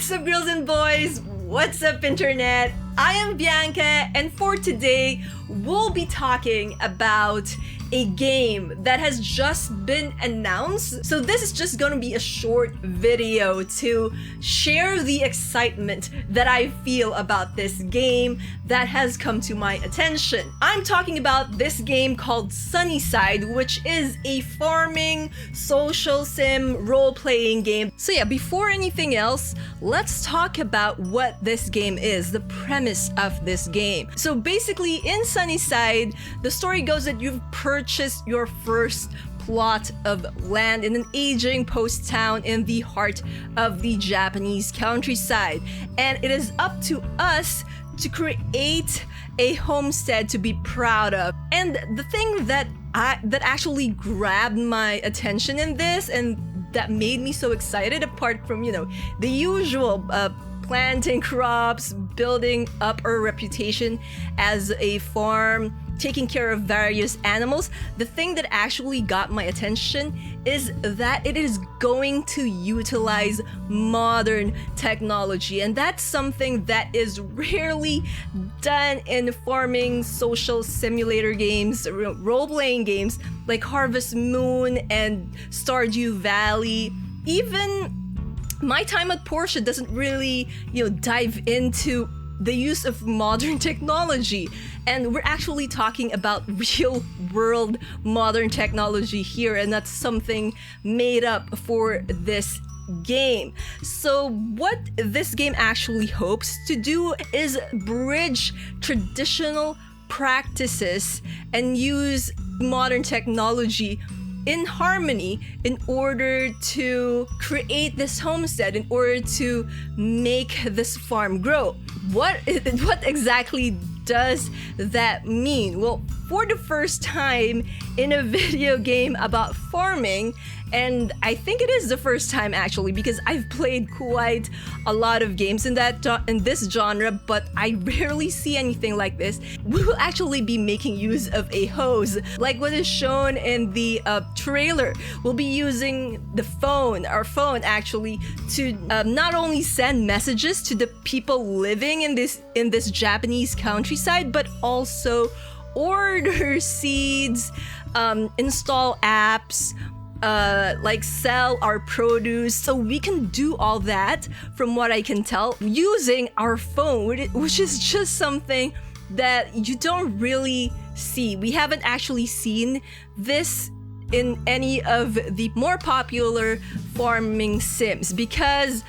What's up, girls and boys? What's up, internet? I am Bianca, and for today, we'll be talking about a game that has just been announced. So this is just gonna be a short video to share the excitement that I feel about this game that has come to my attention. I'm talking about this game called SUNNYSIDE, which is a farming, social sim, role-playing game. So yeah, before anything else, let's talk about what this game is, the premise of this game. So basically, in SUNNYSIDE, the story goes that you've purchased your first plot of land in an aging post town in the heart of the Japanese countryside, and it is up to us to create a homestead to be proud of. And the thing that actually grabbed my attention in this and that made me so excited, apart from, you know, the usual planting crops, building up our reputation as a farm, taking care of various animals, the thing that actually got my attention is that it is going to utilize modern technology, and that's something that is rarely done in farming social simulator games, role-playing games like Harvest Moon and Stardew Valley. Even my time at Porsche doesn't really, dive into the use of modern technology, and we're actually talking about real world modern technology here, and that's something made up for this game. So what this game actually hopes to do is bridge traditional practices and use modern technology in harmony in order to create this homestead, in order to make this farm grow. What exactly does that mean? Well, for the first time in a video game about farming, and I think it is the first time actually, because I've played quite a lot of games in this genre, but I rarely see anything like this. We will actually be making use of a hose, like what is shown in the trailer. We'll be using our phone actually, to not only send messages to the people living in this Japanese countryside, but also order seeds, install apps, like sell our produce. So we can do all that, from what I can tell, using our phone, which is just something that you don't really see. We haven't actually seen this in any of the more popular farming sims, because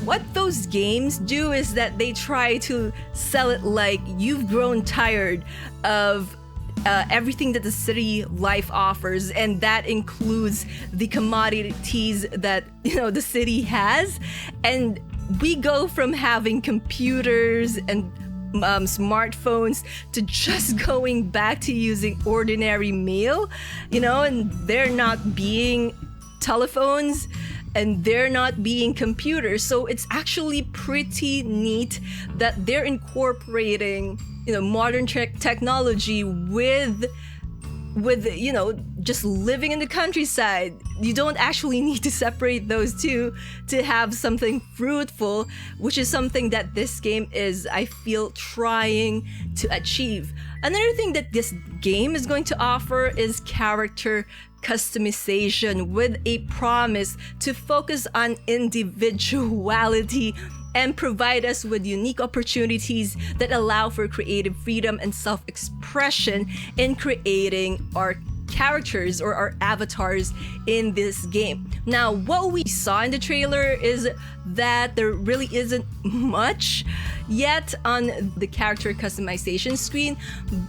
what those games do is that they try to sell it like you've grown tired of everything that the city life offers, and that includes the commodities that the city has. And we go from having computers and smartphones to just going back to using ordinary mail, and they're not being telephones and they're not being computers. So it's actually pretty neat that they're incorporating modern technology with just living in the countryside. You don't actually need to separate those two to have something fruitful, which is something that this game is, I feel, trying to achieve. Another thing that this game is going to offer is character customization, with a promise to focus on individuality and provide us with unique opportunities that allow for creative freedom and self-expression in creating our characters or our avatars in this game. Now, what we saw in the trailer is that there really isn't much yet on the character customization screen,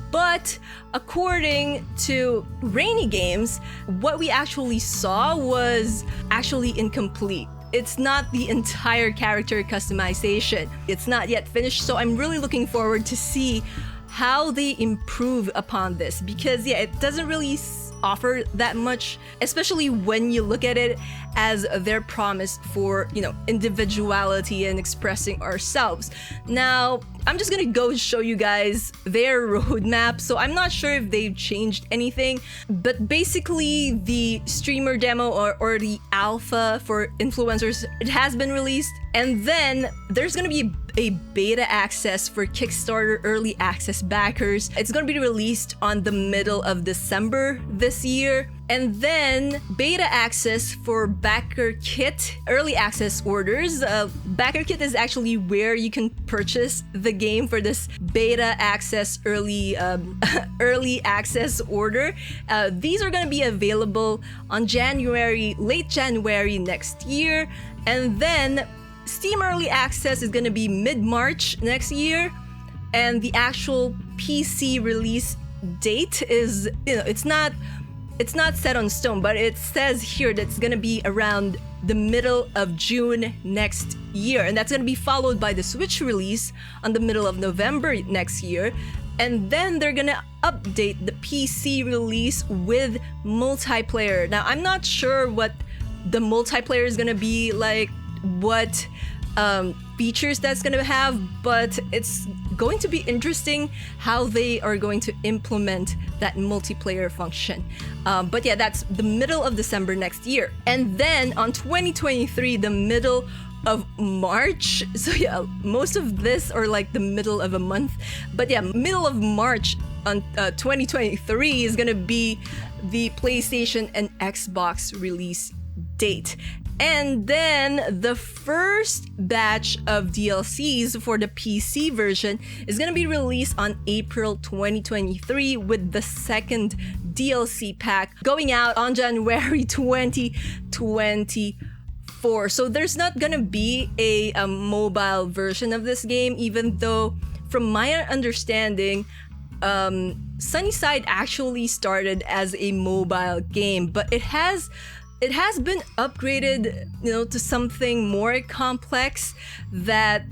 but according to Rainy Games, what we actually saw was actually incomplete. It's not the entire character customization. It's not yet finished, so I'm really looking forward to see how they improve upon this, because it doesn't really offer that much, especially when you look at it as their promise for individuality and expressing ourselves. Now, I'm just gonna go show you guys their roadmap. So I'm not sure if they've changed anything, but basically the streamer demo or the alpha for influencers, it has been released. And then there's gonna be a beta access for Kickstarter early access backers. It's gonna be released on the middle of December this year. And then beta access for backer kit early access orders. Backer kit is actually where you can purchase the game for this beta access early access order. These are gonna be available on late January next year. And then Steam Early Access is gonna be mid-March next year, and the actual PC release date is, it's not set on stone, but it says here that it's gonna be around the middle of June next year, and that's gonna be followed by the Switch release on the middle of November next year, and then they're gonna update the PC release with multiplayer. Now, I'm not sure what the multiplayer is gonna be like, what features that's gonna have, but it's going to be interesting how they are going to implement that multiplayer function. But yeah, that's the middle of December next year. And then on 2023, the middle of March, so yeah, most of this are like the middle of a month, but yeah, middle of March on 2023 is gonna be the PlayStation and Xbox release date. And then the first batch of DLCs for the PC version is going to be released on April 2023, with the second DLC pack going out on January 2024. So there's not going to be a mobile version of this game, even though from my understanding, SUNNYSIDE actually started as a mobile game, but it has been upgraded, to something more complex, that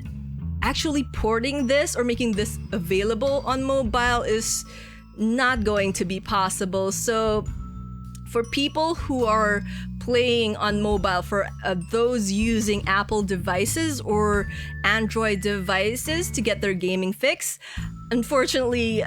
actually porting this or making this available on mobile is not going to be possible. So for people who are playing on mobile, for those using Apple devices or Android devices to get their gaming fix, unfortunately,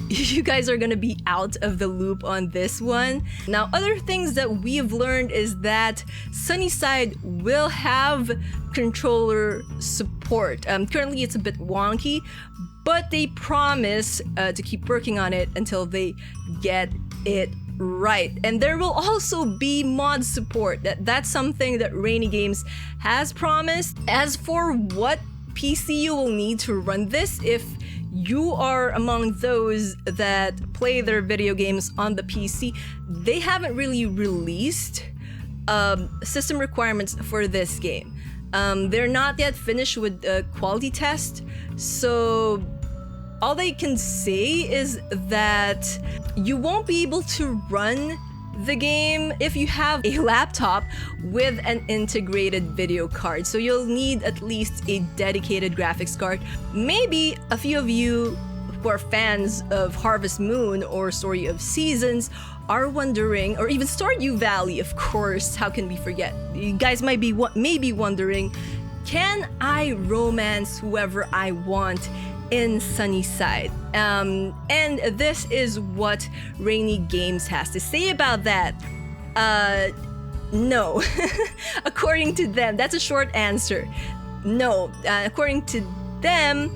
you guys are gonna be out of the loop on this one. Now, other things that we've learned is that SUNNYSIDE will have controller support. Currently, it's a bit wonky, but they promise to keep working on it until they get it right. And there will also be mod support. That's something that Rainy Games has promised. As for what PC you will need to run this, if you are among those that play their video games on the PC, they haven't really released system requirements for this game. They're not yet finished with a quality test, so all they can say is that you won't be able to run the game if you have a laptop with an integrated video card. So you'll need at least a dedicated graphics card. Maybe a few of you who are fans of Harvest Moon or Story of Seasons are wondering, or even Stardew Valley, of course, how can we forget? You guys might be wondering, can I romance whoever I want in SUNNYSIDE? And this is what Rainy Games has to say about that. No. According to them, that's a short answer. No. According to them,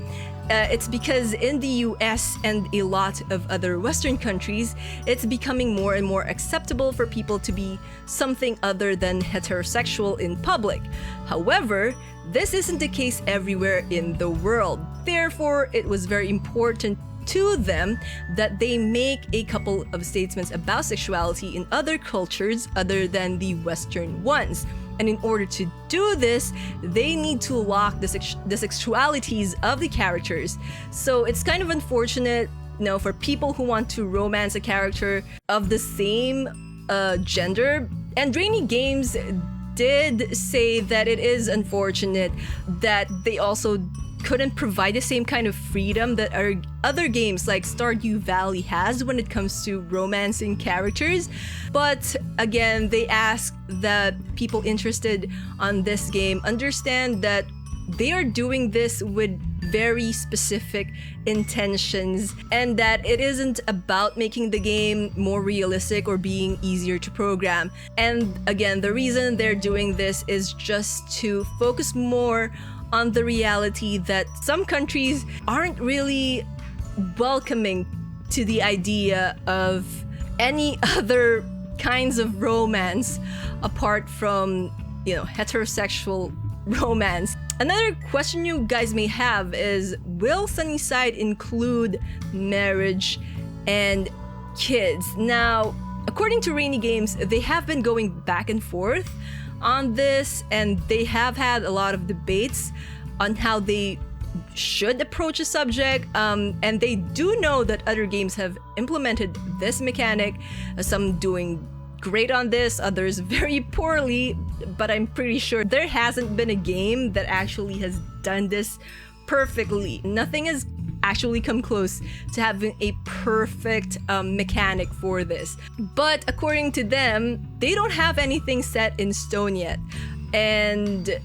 it's because in the US and a lot of other Western countries, it's becoming more and more acceptable for people to be something other than heterosexual in public. However, this isn't the case everywhere in the world. Therefore, it was very important to them that they make a couple of statements about sexuality in other cultures other than the Western ones. And in order to do this, they need to lock the sexualities of the characters. So it's kind of unfortunate, for people who want to romance a character of the same gender. And Rainy Games did say that it is unfortunate that they also couldn't provide the same kind of freedom that our other games like Stardew Valley has when it comes to romancing characters. But again, they ask that people interested on this game understand that they are doing this with very specific intentions, and that it isn't about making the game more realistic or being easier to program. And again, the reason they're doing this is just to focus more on the reality that some countries aren't really welcoming to the idea of any other kinds of romance apart from, heterosexual romance. Another question you guys may have is, will Sunnyside include marriage and kids? Now, according to Rainy Games, they have been going back and forth on this, and they have had a lot of debates on how they should approach a subject, and they do know that other games have implemented this mechanic, some doing great on this, others very poorly, but I'm pretty sure there hasn't been a game that actually has done this perfectly. Nothing has actually come close to having a perfect mechanic for this. But according to them, they don't have anything set in stone yet. And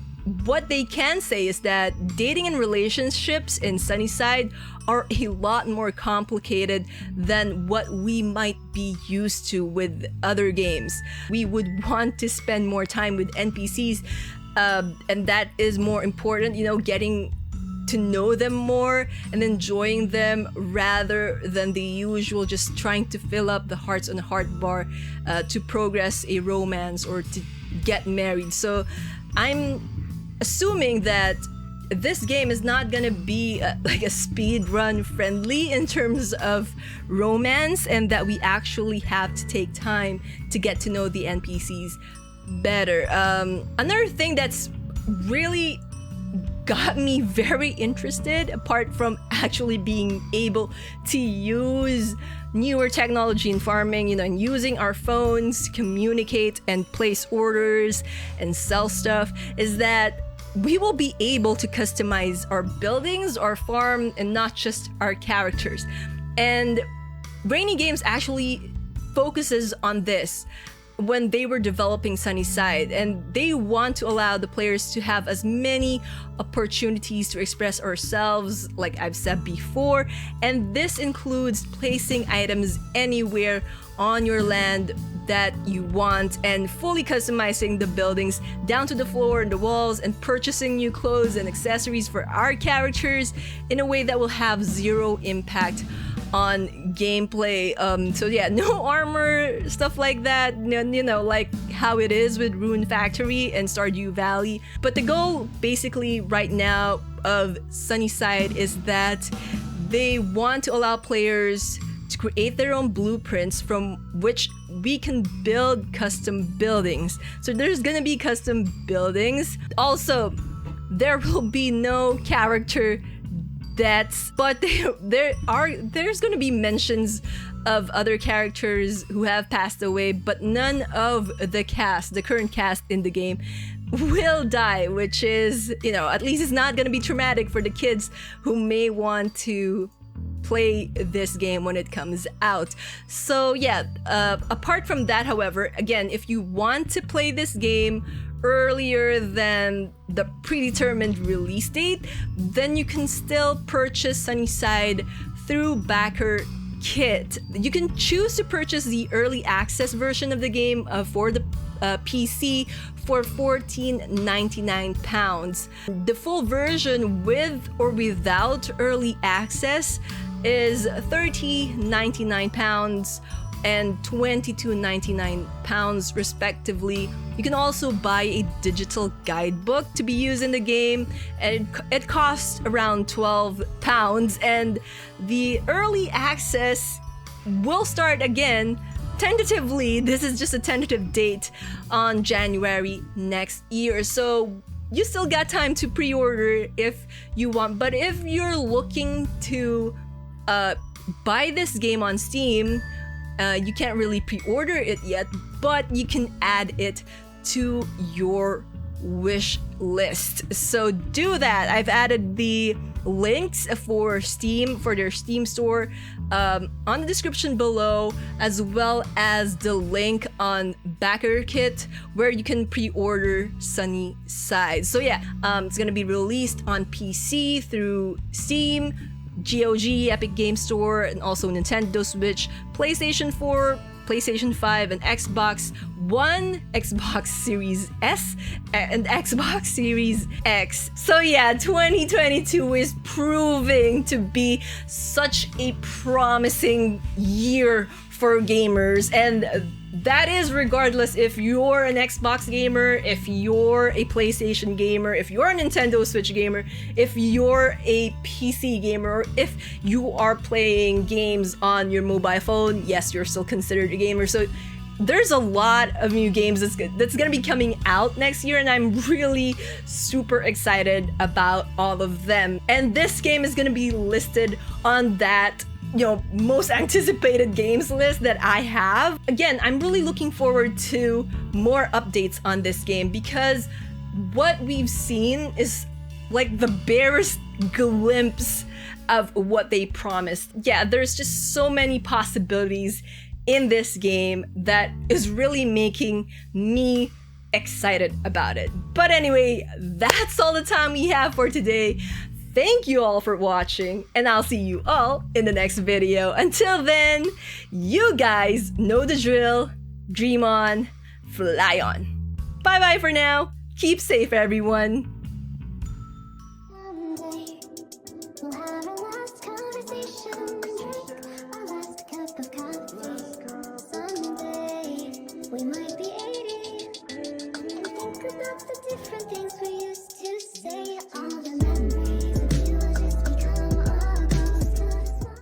what they can say is that dating and relationships in Sunnyside are a lot more complicated than what we might be used to with other games. We would want to spend more time with NPCs, and that is more important, getting to know them more and enjoying them rather than the usual just trying to fill up the hearts on the heart bar to progress a romance or to get married. So I'm assuming that this game is not gonna be like a speed run friendly in terms of romance, and that we actually have to take time to get to know the NPCs better. Another thing that's really got me very interested, apart from actually being able to use newer technology in farming, and using our phones to communicate and place orders and sell stuff, is that we will be able to customize our buildings, our farm, and not just our characters. And Rainy Games actually focuses on this when they were developing Sunnyside, and they want to allow the players to have as many opportunities to express ourselves, like I've said before, and this includes placing items anywhere on your land that you want, and fully customizing the buildings down to the floor and the walls, and purchasing new clothes and accessories for our characters in a way that will have zero impact on gameplay. So yeah, no armor, stuff like that, like how it is with Rune Factory and Stardew Valley. But the goal basically right now of Sunnyside is that they want to allow players to create their own blueprints from which we can build custom buildings. So there's gonna be custom buildings. Also, there will be no character deaths, but there's gonna be mentions of other characters who have passed away, but none of the current cast in the game will die, which is, at least it's not gonna be traumatic for the kids who may want to play this game when it comes out. So yeah, apart from that, however, again, if you want to play this game earlier than the predetermined release date, then you can still purchase Sunnyside through Backer Kit. You can choose to purchase the early access version of the game for the PC for £14.99. The full version with or without early access is £30.99 and £22.99 respectively. You can also buy a digital guidebook to be used in the game, and it costs around £12, and the early access will start again tentatively. This is just a tentative date on January next year, so you still got time to pre-order if you want. But if you're looking to buy this game on Steam, you can't really pre-order it yet, but you can add it to your wish list. So do that. I've added the links for Steam, for their Steam store, on the description below, as well as the link on BackerKit where you can pre-order SUNNYSIDE. So yeah, it's gonna be released on PC through Steam, GOG, Epic Game Store, and also Nintendo Switch, PlayStation 4, PlayStation 5, and Xbox One, Xbox Series S, and Xbox Series X. So yeah, 2022 is proving to be such a promising year for gamers, and that is regardless if you're an Xbox gamer, if you're a PlayStation gamer, if you're a Nintendo Switch gamer, if you're a PC gamer, or if you are playing games on your mobile phone. Yes, you're still considered a gamer. So there's a lot of new games that's gonna be coming out next year, and I'm really super excited about all of them. And this game is gonna be listed on that most anticipated games list that I have. Again, I'm really looking forward to more updates on this game, because what we've seen is like the barest glimpse of what they promised. Yeah, there's just so many possibilities in this game that is really making me excited about it. But anyway, that's all the time we have for today. Thank you all for watching, and I'll see you all in the next video. Until then, you guys know the drill. Dream on, fly on. Bye bye for now. Keep safe, everyone.